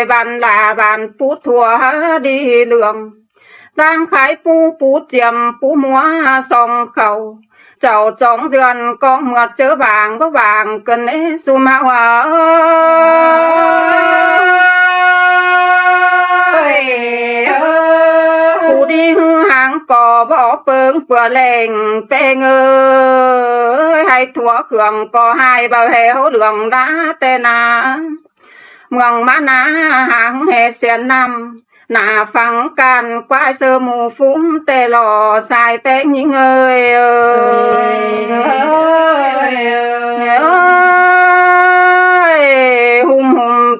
bạn là bạn pú thua đi lường đang khái pú chiếm pú múa song khẩu chậu trống dườn con ngọt chớ vàng có vàng cần ấy su ma hòa pú đi hư hàng cò bỏ bướng bừa lệnh tê ngơ hay thua khưởng có hai bờ héo đường đá tê na mường má ná hàng hệ xiên năm nà phẳng can quái sơ mù phúng tê lò xài tê những ơi hùm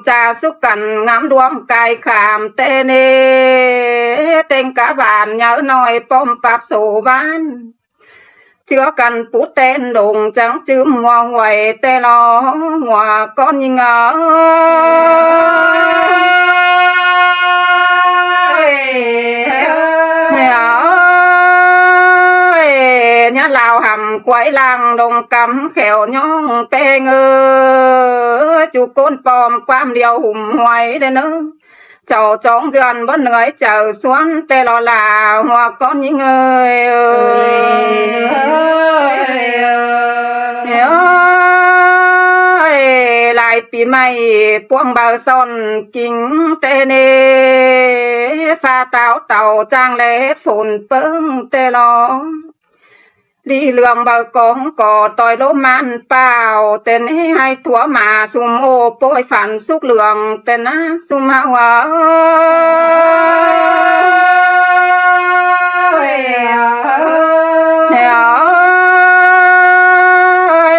trà xúc cằn ngắm đuông cài khảm tê nê tên cả bàn nhớ nói pom pháp sổ bán chưa cần bút tên đùng trắng chữ ngoa ngoài tê lo ngoa con nhìn ngờ nhá lào hầm quái làng đồng cắm khéo nhong tê ngơ chú côn pom quam điều hùm hoài đây nữa chầu trống dườn vẫn người chờ xuống tê lo là hoa con những người lại bị mày buông bờ son kính tê nê pha táo tàu trang lễ phồn bướng tê lo đi lường bờ con cò tòi lỗ man bao tên hay thua mà sum ô bôi phản xúc lường tên á sum hao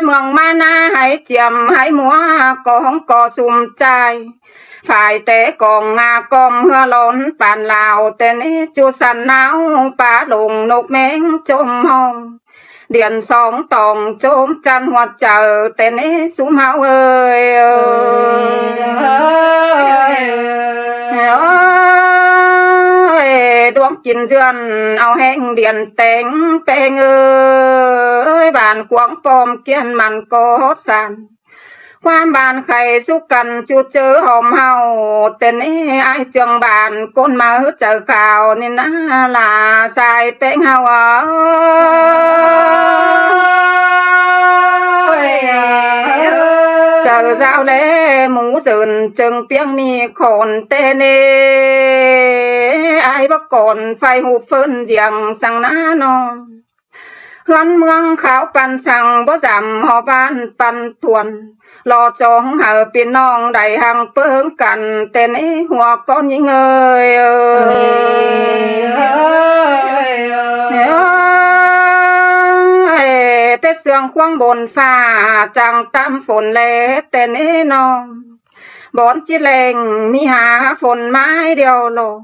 mường mana hãy chiêm hãy múa con cò sum trai phải té còn ngà com hưa lón bàn lào tên chu sàn náo pa lùng nộp mén chôm hông điện sóng tòng chôm chăn hoạt chờ tên ấy xuống máu ơi đuông chín dườn ao hẹn điện tén tê ơi bàn quảng pom kiên màn có sàn quan bàn khay xúc cần chút chớ hòm hào tên ấy ai trường bàn côn mà hứt chờ khảo nên là sai tên hào chờ giao lễ mũ dườn chừng tiếng mi khổn tên ấy ai bắt còn phải hụp phân giềng sang ná non hân mương khảo pan sang bó giảm họ ban pan thuần lo chong hở pin nong đầy hàng phương cằn tên ấy hoa con những người tết sương khoang bồn pha chẳng tam phồn lệ tên ấy non bọn chiếc lệnh mi hà phồn mái điều lộ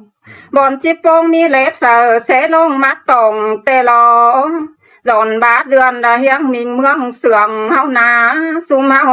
bọn chiếc bông mi lết sợ sẽ lông mắt tổng tê lo dọn bá dườn đã hiếng mình mương sưởng hao ná sum hao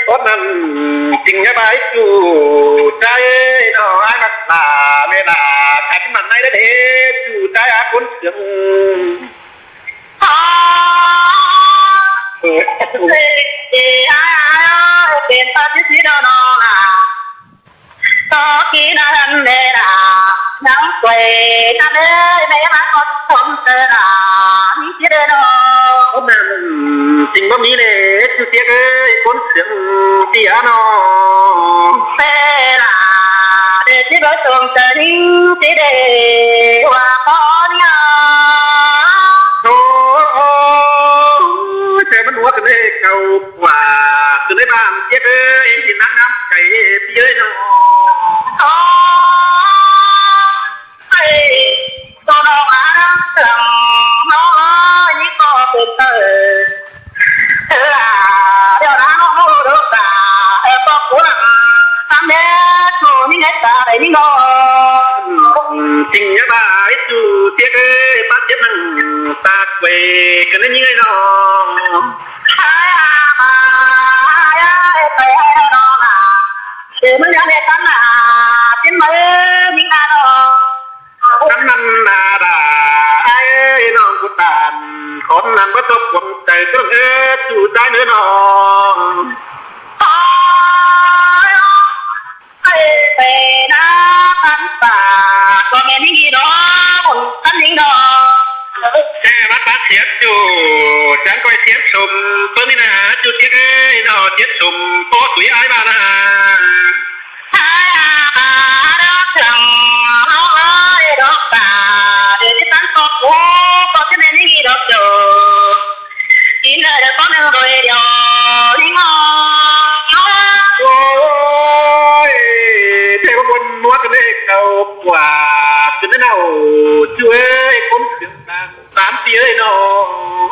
con nằm tình cái bài chủ trai nó ai mặc là mẹ là cái mặt này đấy chủ trai á con sướng tiền ta biết đâu nó là có khi nó thân đây là nắng quay ta đây mẹ má con không tơ là biết đâu con nằm tình bom ní này chú tiếc ơi con sướng tía nó thế là để chỉ có tuồng tình chỉ để hòa con nhớ trời vẫn nuốt cái này cầu quả từ đấy bàn tiếc ơi em chỉ nắng ngắm cái phía nó tôi đâu mà lòng nó như có từ từ là điều đó nó mua được cả em có của làm tam đế thôi những hết cả đấy những ngon tình nhớ bà ấy chủ tiếc ơi เวกันนั่นยังไงน้อง ไปให้น้องคือมึงยังเด็กกันนะเป็นมือยิงกันน้อง กันนั่นนาดาไอ้น้องกูตานคนนั้นก็ตกคนใจต้องจู่ใจเนื้อน้อง ไปนะกันป่าก็ไม่มีดอกกันยิงดอก แค่มาตักเสียจู่จังก้อยเสียชมเปิ้ลนี่นะจู่เสียเอ้ยน้องเสียชมโพสวยไอ้บ้านะ ดอกตาเดี๋ยวจะตั้งตบโอ้ก็จะไม่มีดอกโจกินเดี๋ยวก็นึ่งโดยเดียวนี่งอ โอ้ยเทวบนนวดกันเลยเก่ากว่าจนนั่นเอาช่วยคนถึงสามปีเลยน้อง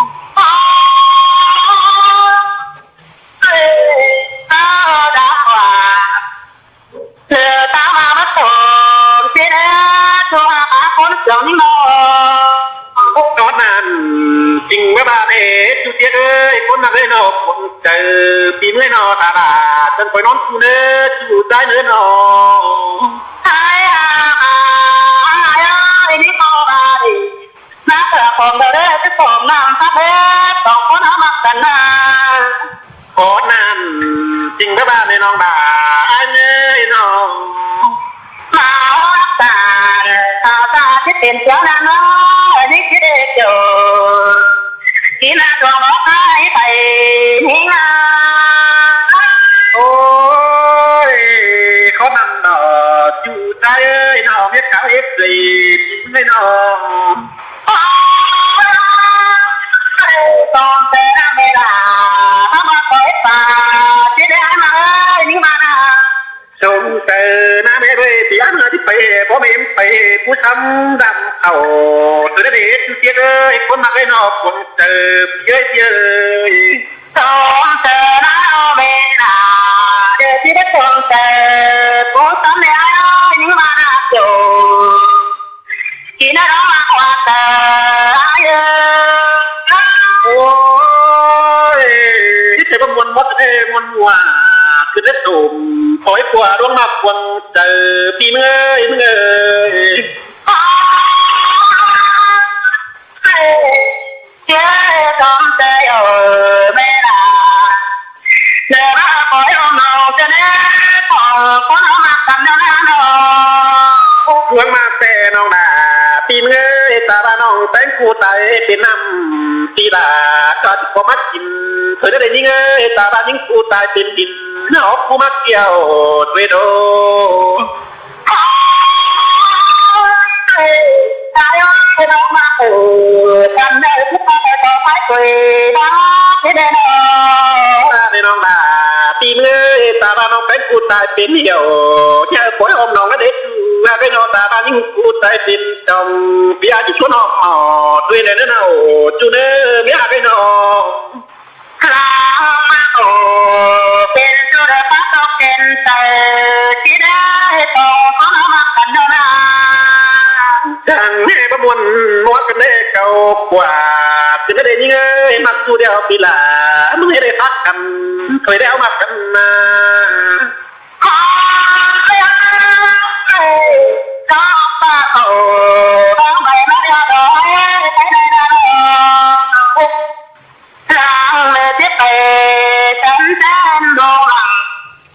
ดอกว่าเธอตามมาผสมเสียตัวคนสองนอ ตอนนั้นจริงว่าบ้านจุดเดียเอ้ยคนนั้นเลยนอคนเจอปีเมื่อนอตาดาจนไปนอนกูเนื้อจู่ใจเนื้อนอ นี่ก็ได้นักของเด้อจะของนางทับเด้อต้องคนเอามากันนะ ขอนั้นจริงว่าบ้านในน้องบ่าไอ้เนื้อน้อง มาตาตาที่เป็นเจ้านาน้อยนี่คิดเจอที่น่าตัวบอกให้ไปนี่งา โอ้ยเขานั่นดอจู่ใจเอ้ยน้องเฮ็ดขาวเฮ็ดสีปีเมื่อน้อง ต้องเจอเวลาถ้ามาเปิดตาที่ได้มานี่มานะ ชมเจอหน้าแม่ด้วยที่อันที่ไปพ่อแม่ไปผู้ช้ำดำเอาสุดเด็ดเสียเลยคนมาให้นอกคนเจอเยอะเยอะ ต้องเจอเวลาเดี๋ยวที่ได้ต้องเจอกูทำได้นี่มานะจูกินน้ำมากกว่าเธอเยอะ โอ้ยที่เจ็บมวนมดมวนว่าคือได้ตุ่มคอยกว่าดวงมากควงเจอปีเมื่อยเมื่อย เจ้าต้องเจอเวลาเดี๋ยวมาคอยเอาน้องจะได้ขอคนเอามากันแล้วนะน้อง ดวงมาแต่น้องดาปีเมื่อยตาบ้าน้องแต่งกูไตเป็นน้ำตีดาก็จะพอมากินเธอได้ยิงเอ้ยตาบ้ายิงกูตายเป็นดินนอกกูมาเกี่ยวด้วยโด ตายแล้วน้องมากันได้ทุกคนต่อไปคุยบ้าที่เดิน ในน้องดาปีเมื่อยตาบ้าน้องแต่งกูตายเป็นเหี่ยวเจ้าปล่อยอมน้องแล้วเด็กว่าไปนอนตาบ้ายิงกูตายเป็นจอมเบียร์ที่ชวนออกหอดด้วยเนื้อเน่าจูเนื้อเมียไปนอน คลางมาเป็นสุดฟ้าตกเป็นเตอที่ได้ต่อของมากันแล้วนะ จังแม่ประมวลมวกันได้เก่ากว่าจะได้ยิงเอ้ยมักสู้เดียวปีละมึงให้ได้พักกันเคยได้เอามากันมา ขอก็ป้าต้องไปมาเดียวดอยไปไหนนะคลางเลยที่ไปฉันแทนดวง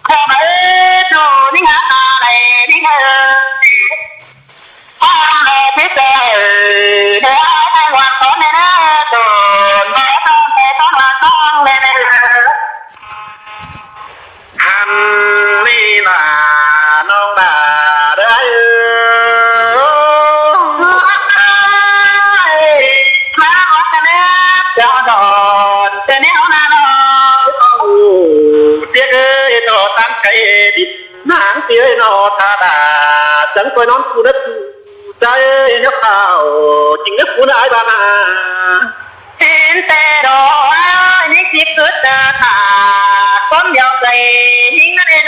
คงไม่ดูนี่งาอะไรนี่เธอพ่อแม่ที่เจอเดี๋ยวให้วันต้นในหน้าตัวแม่ต้องไปต้องวันต้องเลยนะ อันนี้ล่ะน้องดาได้ มาวัดกันเนเจ้าดอนเจ้าเนี้ยนาดอน เตี้ยเอ้ยต่อตั้งใจดินนางเตี้ยนอทาดาจังคอยนอนกูนึกใจเนื้อข้าวจริงนึกกูได้บ้านา เห็นแต่ดอกนี่จิบตัวตาก้มยาวใส่หิ้งนั่นเอง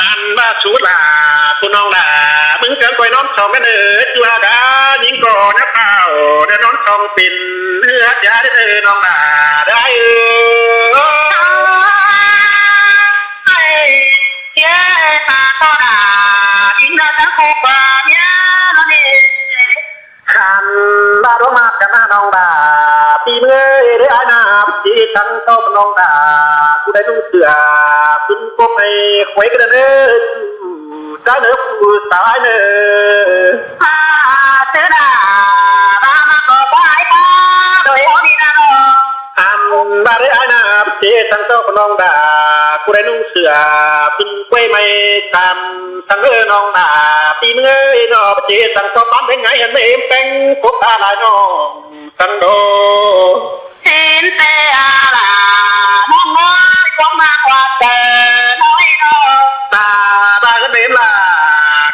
อันว่าสูดลาคุณน้องดามึงเกินคอยนอนสองกันเออจูฮาดายิงก่อนนะข้าวเดี๋ยวนอนสอ องเป็นเนื้อจะได้น้องด่าได้เย้ตาโตดาอินดาทั้งคู่กว่าเนี้ยนั่นเอง ขันบาดมากันน้องด่าปีเมื่อยได้อาณาจีฉันต้องน้องด่ากูได้นุ่งเสือขึ้นก้มให้ควยกันเนื้อจ้าเนื้อกูสายเนื้อ เสือดาบ้ามาก็ไปก็โดยเอาดีนะน้อง บาได้อาณาเจสังเจ้าน้องด่ากูได้นุ่งเสือขึ้นกล้วยไม่ตามสังเอน้องด่าปีเมื่อยนอเจสังเจ้าปั้นได้ไงเห็นไม่เอ็มแป้งกบตาลายน้องสังโด เห็นแต่อะไรน้องน้อยก็มากกว่าเจอน้อยน้อง ตาบาก็เต็มละ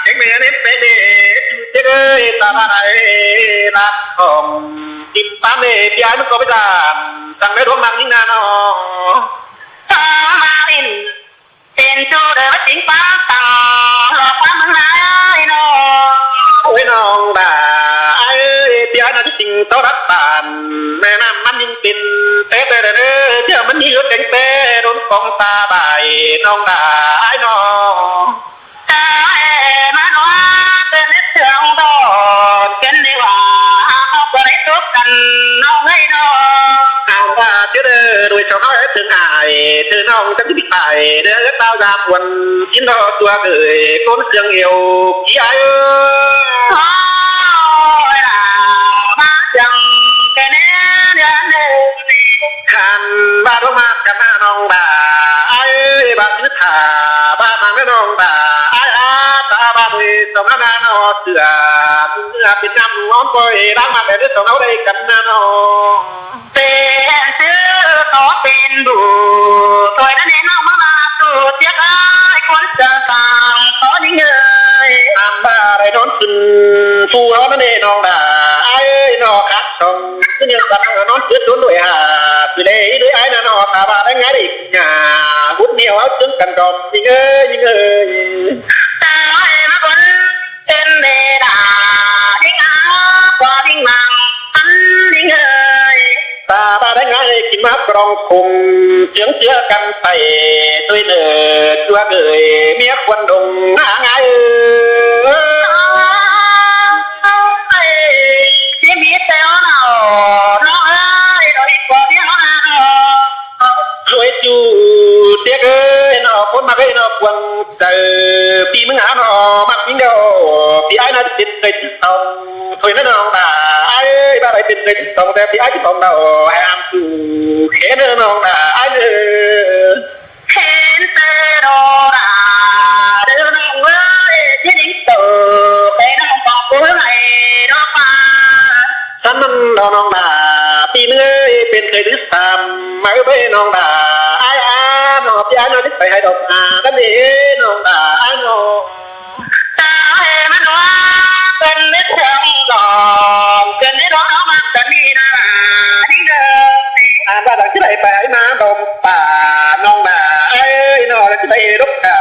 เก่งเมียนี่เป็นเด็กเจ้ยตาบาได้รักของกินตามเมียพี่ไอ้มันก็ไปตามสังไม่ร่วมมังยิ่งนาน้อง ตามาลินเป็นจูเดือดจริงป้าตังหลอกป้ามึงนายน้อง โอ้ยน้องด่าไอ้พี่ไอ้น่าจะจริงเท่ารักตานแม่น้ำมันยิ่งปินเตะเตะเด้อเจ้ามันยืดเก่งเตะโดนกองตาใบน้องด่าไอ้น้อง ตามันว่าเป็นเสืองโดดกันดีว่าเอาไปทุบกันน้องให้น้อง เอาว่าเจ้าเด้อโดยชาวเขาให้ถึงไอ้เธอน้องจะที่ไปเด้อเต้ายาปวนกินรอตัวเอ๋ยก้นเครื่องเอวกี่ไอ้ โอ้ยล่ะมาจังกันเนื้อเนื้อ ขันบ้าต้องมากันหน้าน้องด่าไอ้บ้าซื้อถาบ้ามังไม่น้องด่าไอ้อาตาบ้าเลยสองหน้าน้อเสือเมื่อเป็นน้ำน้องปล่อยร่างมาแต่ได้สองเอาได้กันหน้าน้อง เป็นชื่อต่อเป็นดูถอยนั่นเองน้องมาสู่เสียไอ้คนเจอต่างต่อนี้เลย ตามบ้าได้นอนขึ้นฟูเขานั่นเองน้องด่าไอ้นอคัดชงเนี่ยสัตว์นอนขึ้นด้วยหาพี่เล่ด้วยไอ้นอตาบ้าได้ไงดิหน้าหุ่นเหนียวเอาจึงกันดอกยิงยิง ตายมาบนเป็นเดดาดิ้งอากว่าดิ้งมังอันดิ้งเอ้ย ตาบ้าได้ไงกินมากรองคงเจืองเจือกันไปด้วยเนื้อตัวเกยเมียควันดงหาไง ที่มีเซลล์น้องเอ้ยโดยกว่าที่เขาหน้าน้อง รวยจูเตี้ยเกยนอคนมาเกยนอควันเจอปีมึงหาหนอมักยิงเดียวพี่ไอ้น่าจะติดใจที่สองถอยนั่นน้องด่าไอ้บ้าไปติดใจที่สองแต่พี่ไอ้ที่สองเราไอ้อามจูเข็นน้องด่าไอ้เด้อ เห็นเตโดราเดินน้องเอ้ยที่ดิ้งเตอไปน้องบอกกูไหนน้องมา ฉันมันน้องด่าปีเมื่อยเป็นเคยดื้อซ้ำมาไปน้องด่าไอ้อาหนอพี่ไอ้นอที่ไปให้ดอกดันเด้น้องด่าไอ้นอ ตาเห็นมันว่าเป็นเนื้อเชิงหลอกเป็นเนื้อร้องมาจะมีนาดิ้งเอ้ย อ่านว่าดังที่ไหนไปมาดมป่าน้องด่าไอ้นอแล้วที่ไหนรบกา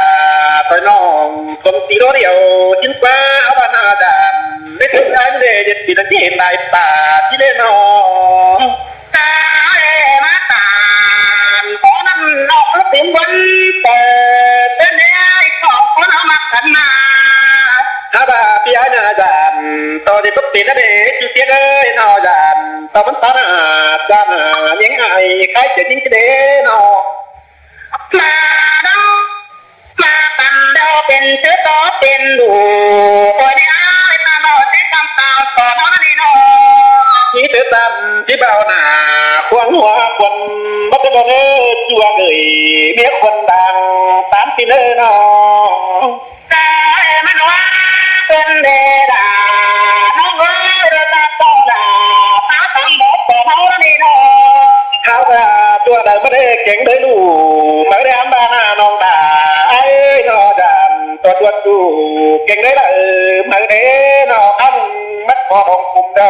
ต่อยน้องคนตีโรเดียวชิ้นฟ้าเอาบ้านอาดามไม่ถึงไอ้เล่เด็ดปีนั้นที่เห็นลายป่าที่เล่นอ ตาเอ๋มาตามขอนั่นนอกแล้วเป็นวันเปิดเป็นเนื้อของคนเอามากันมา ถ้าบาพี่ไอ้นาดามตอนที่ปุ๊บตีนั่นเองจุดเตี้ยเอ้ยนอดามตอนมันตาหน้าจานยังไงใครจะยิงจะเด้นอ มาดอมาตันเดาเป็นเชื้อต่อเป็นดูคอยได้อ้ายตาบอดได้คำตาสอนเอานั่นเองเนาะ ที่เธอตามที่เบาหน้าควงหัวคนบัดบอกจัวเกยเมียคนดังตามที่เนื้อนอ แต่มันว่าเป็นเดดาน้องเอ้ยเดาตาดาตาตั้งบอกสอนเอานั่นเองเนาะ เขาว่าตัวใดไม่ได้เก่งได้ลูไม่ได้อันบ้าหน้าน้องด่าไอ้นอดามตัวดูเก่งได้ละไม่ได้นออันมัดคอของกลุ่มเดา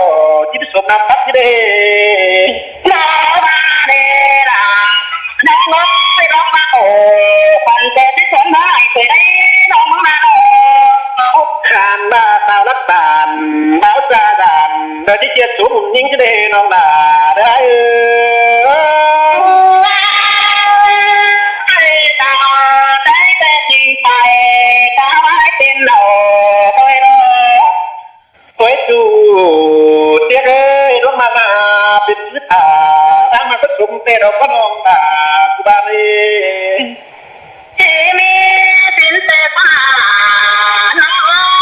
ที่ผสมน้ำพัดที่เด้ น้องมาเดดาน้องเอ้ยน้องมาโอ้ปันเตะที่สนได้เคยได้น้องมาโอ้ ขานบ้าสาวรักตานบ้าซาดานเดินที่เจียสูง ยิ่งจะได้น้องด่าได้ตาได้แต่จริงไปตาไว้เป็นหล่อด้วยเนาะ ไว้ดูเตี้ยเลยลงมาเป็นพื้นฐาถ้ามาก็ชมเตะเราก็น้องด่ากูบ้าเลย ที่มีสินเสพาน้อ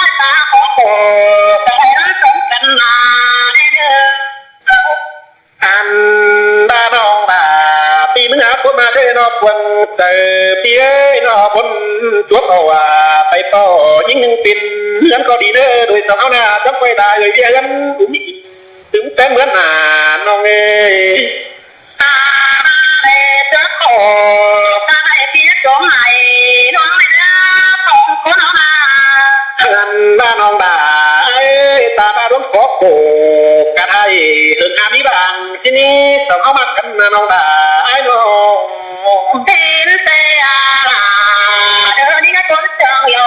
ยตาขอโปรดแต่รักสมกันมาเด้อ อันบ้าน้องด่าปีมึงหาคนมาได้นอกควรเจอปีเอ้ยนอกคนจวบเอาว่าไปต่อยิ่งหนึ่งปินเรื่องก็ดีเด้อโดยสาวหน้าจังไปได้เลยเบี้ยยันถึงแต่เหมือนหนาน้องเอ้ย ตาเด้อจะขอตาให้พี่จงให้น้องเด้อของคนเอามา อันบ้าน้องด่าเอ้ยตาบ้าร้องขอโกกันให้ถึงงานนี้บางที่นี่ต้องเข้ามากันนะน้องด่าไอ้น้อง สินเสอาเด้อนี่ก็คนจังโย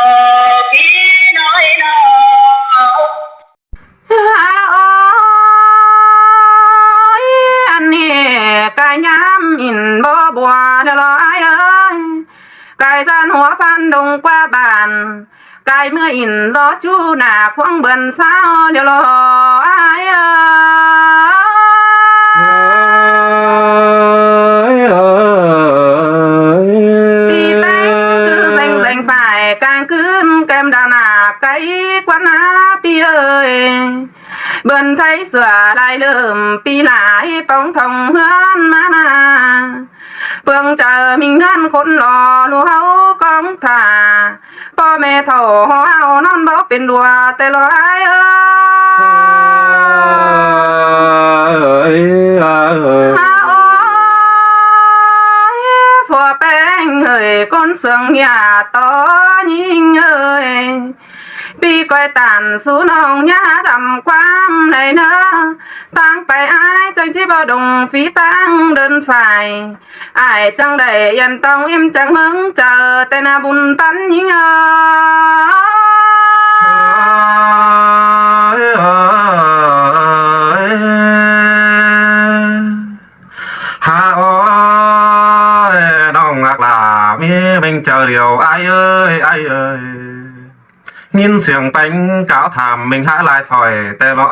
พี่น้อยน้อง โอ้ยอันนี้กายย้ำอินบ่บัวเด้อลอยเอ้ยกายสันหัวพันดงกว่าบานกายเมื่ออินรอจูหน้าควงเบิ่นสาวเดี๋ยวลอยเอ้ยตีแป้งคือแสงฝ่ายกลางคืนแก้มดาวหน้าไกลกว่าหน้าพี่เอ้ยเบิ่นไทยเสือลายเริ่มปีหลายป้องทองเฮือนมานาเพิ่งเจอมิงเงินคนหล่อลูเฮากองถ่าพ่อแม่เฒ่าเฮานอนบ่เป็นดัวแต่ลอยเอ้ยโอ้ยฝัวแป้งเอ้ยก้นเสืองหยาต่อยิงเอ้ยปีก้อยตันสู่น้องยาทำความในเนอตั้งไปอายจังชิบ่ดงฝีตั้งเดินฝ่ายอายจังได้ยันต้องอิ่มจังมึงเจอแต่นาบุญปันยิงเอ้ยฮาโอ้ยน้องอักลามีเม่งเจอเดียวไอ้เอ้ยไอ้เอ้ยnhìn xiềng bánh cáo thảm mình hãy lại thỏiแต่บ่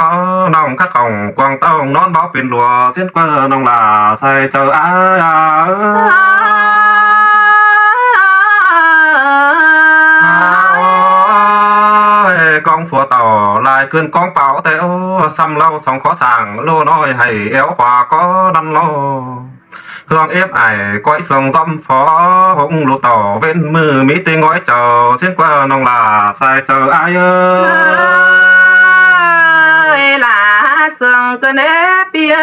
น้องคัดของกวางต้องนอนบ่เป็นลัวเส้นquaน้องลาใส่เจออ้ายกองฝัวต่อลายขึ้นกองเป่าแต่โอ้ซ้ำเล่าสองขอสั่งโลน้อยให้เอวขวาก็ดันโลhương ép ải quậy phường dâm phó hùng lụt tỏ bên mưa mỹ tinh ngói chờ xuyên qua nông là sai chờ ai ơi là sương cơn ép bia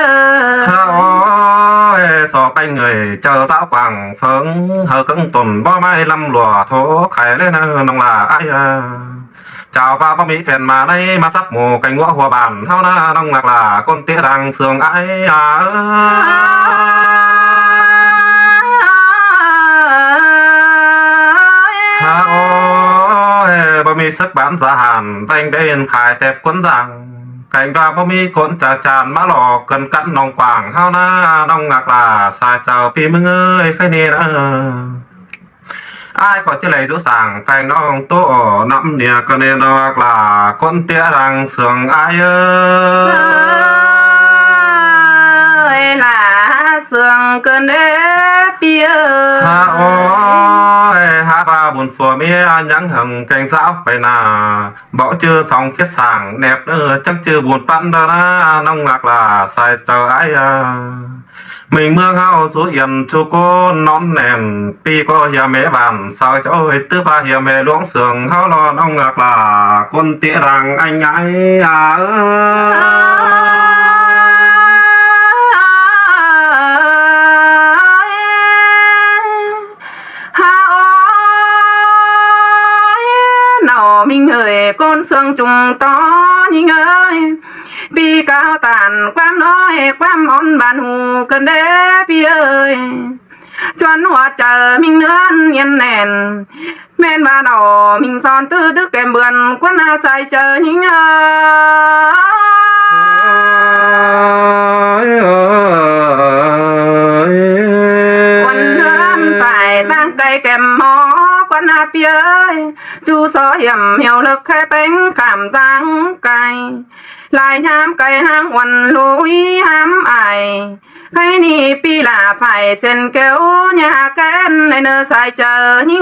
ơi sò bay người chờ giáo quảng phấn hờ cứng tuần bo mai lâm lùa thố khải lên nông là ai chào và bác mỹ phèn mà đây mà sắp mùa cành ngõ hòa bản hao na nông ngạc là con tía đang sương aiบ่มีสักบ้านสาหารแต่งได้เห็นขายแต่คนสั่งไก่ว่าบ่มีคนจะจานมาหลอกเกินกันน้องกว่างเฮาหน้าน้องงักลาสายเจ้าพี่มึงเอ้ยใครนี่นะai có chứ lấy rũ sàng phảiน้องโตน้ำเนี่ยก็เนนอกลาคนเตี้ยรังเสืองai ơi là sương cơn đế bia ha ôi ha ba buồn phùa mía nhắn hằng canh giáo phải nà bỏ chưa xong kết sàng đẹp nữa chắc chưa buồnปั้นđó na nông ngạc là sai tờ ai mình mương hao số yên chú cô nón nèn pi có hiểm mẹ bàn sao cho ơi tư ba hiểm mẹ luống sườn hao lo nông ngạc là con tía rằng anh ấy mình ơi con sương trùng to nhìn ơi bi cao tàn quam nói quam món bàn hù cần đế bi ơi choan hoa chờ mình nữa yên nền men ba đỏ mình son tư đức kèm bườn quân sai chờ nhìn ơi quân hương phải tăng cây kèm mó quân hạp ơi chú so hiểm hiệu lực khai bánh cảm giác cay lại hám cây hang quần lối hám ai hay ni pi là phải xin kéo nhà kén này nơ sai chờ nhưng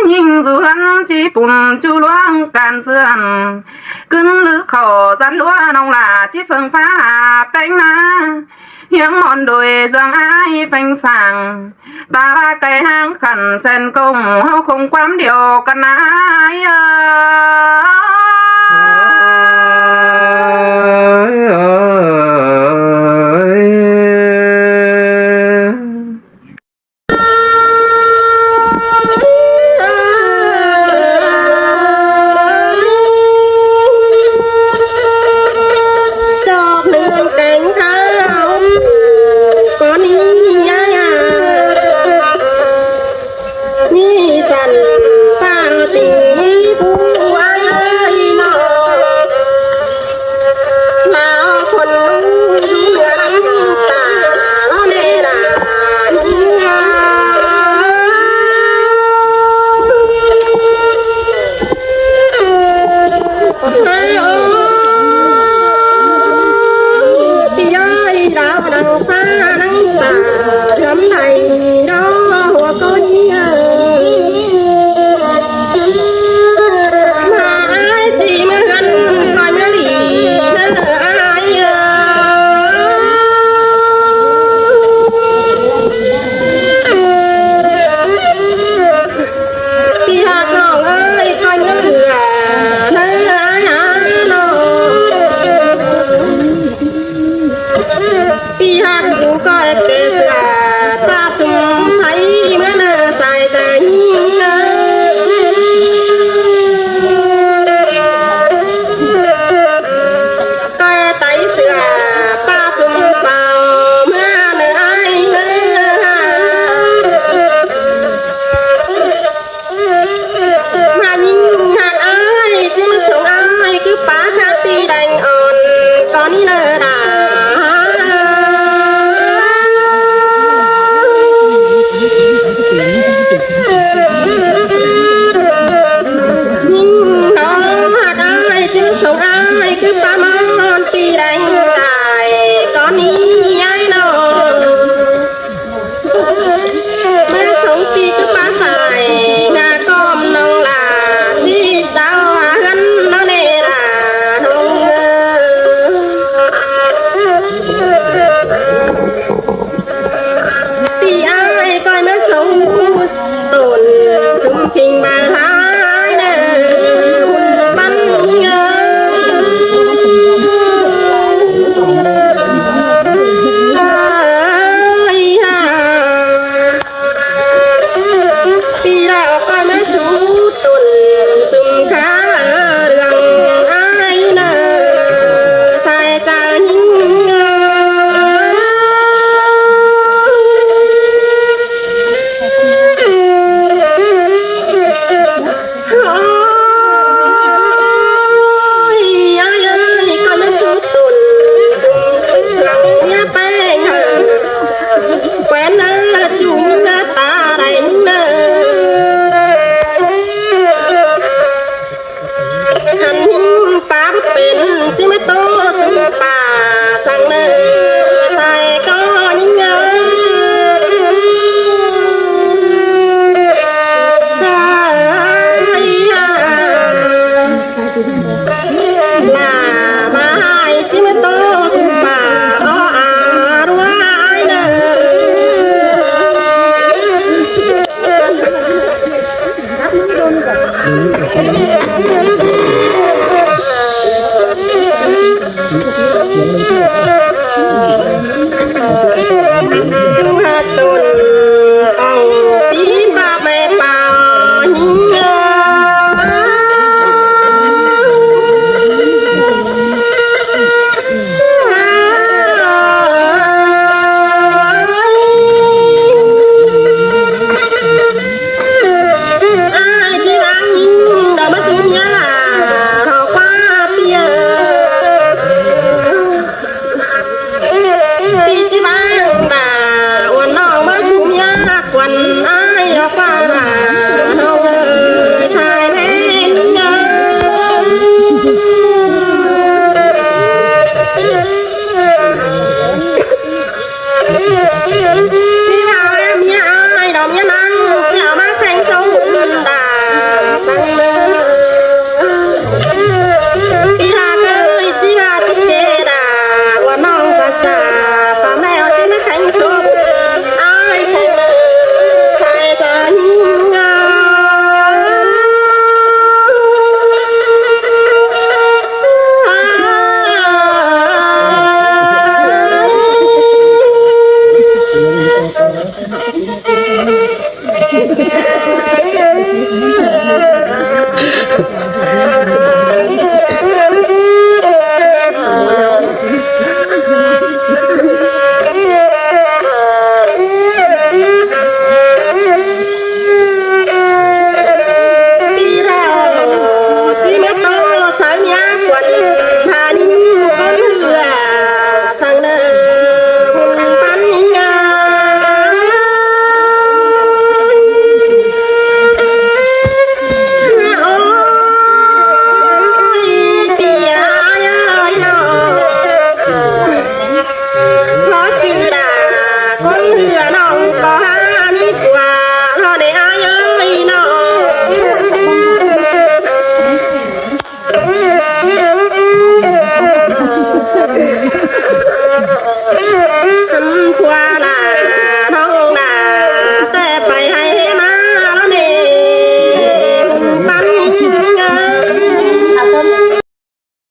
nhìn dù hắn chỉ bùn chú loang càn sườn cứng lư khổ rắn lúa nông là chỉ phương phá cánh na hiếng mòn đồi giang ai phanh sàng ta ba cây hang khẩn sen công không quám điều cần ai